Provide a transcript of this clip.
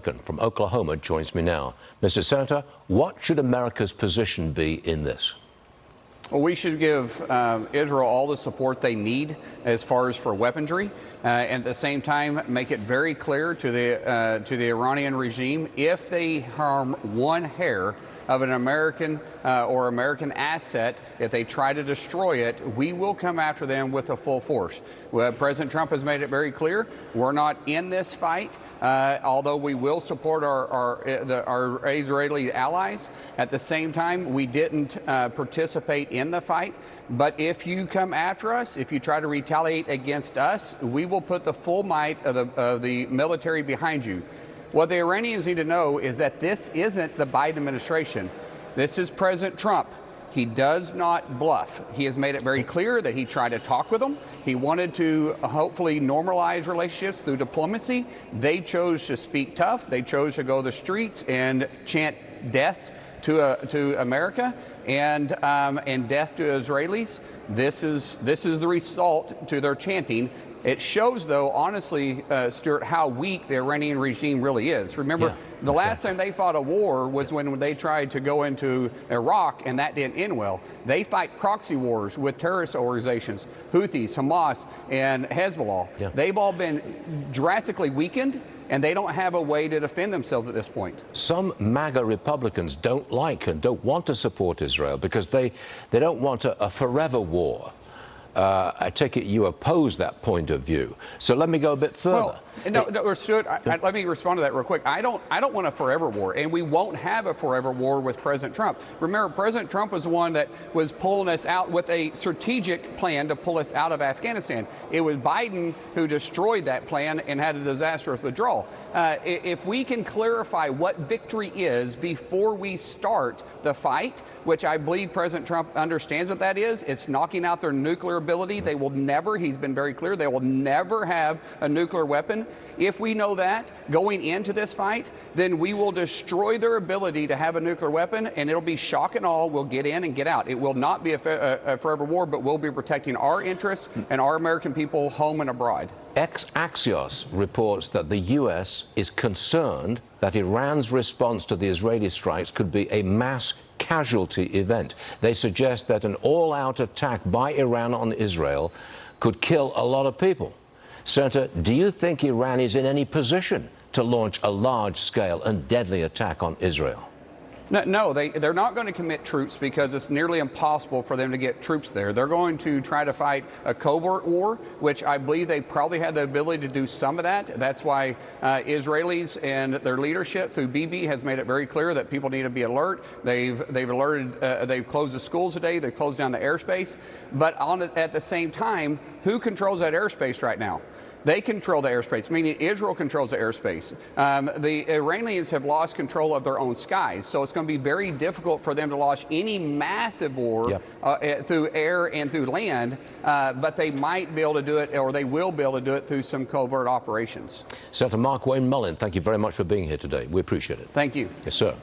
from Oklahoma joins me now. Mr. Senator, what should America's position be in this? Well, we should give Israel all the support they need as far as for weaponry, and at the same time make it very clear to the Iranian regime, if they harm one hair of an American or American asset, if they try to destroy it, we will come after them with a full force. President Trump has made it very clear we're not in this fight, although we will support our Israeli allies. At the same time, we didn't participate in the fight. But if you come after us, if you try to retaliate against us, we will put the full might of the military behind you. What the Iranians need to know is that this isn't the Biden administration. This is President Trump. He does not bluff. He has made it very clear that he tried to talk with them. He wanted to hopefully normalize relationships through diplomacy. They chose to speak tough. They chose to go to the streets and chant death to America and death to Israelis. This is the result to their chanting. It shows, though, honestly, Stuart, how weak the Iranian regime really is. Remember, the last time they fought a war was when they tried to go into Iraq, and that didn't end well. They fight proxy wars with terrorist organizations, Houthis, Hamas, and Hezbollah. Yeah. They've all been drastically weakened, and they don't have a way to defend themselves at this point. Some MAGA Republicans don't like and don't want to support Israel because they don't want a forever war. I take it you oppose that point of view. So let me go a bit further. Well, no, Stuart, let me respond to that real quick. I don't want a forever war, and we won't have a forever war with President Trump. Remember, President Trump was the one that was pulling us out with a strategic plan to pull us out of Afghanistan. It was Biden who destroyed that plan and had a disastrous withdrawal. If we can clarify what victory is before we start the fight, which I believe President Trump understands what that is, it's knocking out their nuclear ability. They will never, he's been very clear, they will never have a nuclear weapon. If we know that going into this fight, then we will destroy their ability to have a nuclear weapon, and it'll be shock and awe. We'll get in and get out. It will not be a forever war, but we'll be protecting our interests and our American people home and abroad. Axios reports that the U.S. is concerned that Iran's response to the Israeli strikes could be a mass casualty event. They suggest that an all-out attack by Iran on Israel could kill a lot of people. Senator, do you think Iran is in any position to launch a large-scale and deadly attack on Israel? No, they're not going to commit troops because it's nearly impossible for them to get troops there. They're going to try to fight a covert war, which I believe they probably had the ability to do some of that. That's why Israelis and their leadership through Bibi has made it very clear that people need to be alert. They've alerted. They've closed the schools today. They've closed down the airspace. But at the same time, who controls that airspace right now? They control the airspace, meaning Israel controls the airspace. The Iranians have lost control of their own skies, so it's going to be very difficult for them to launch any massive war through air and through land, but they might be able to do it, or they will be able to do it through some covert operations. Senator Mark Wayne Mullin, thank you very much for being here today. We appreciate it. Thank you. Yes, sir.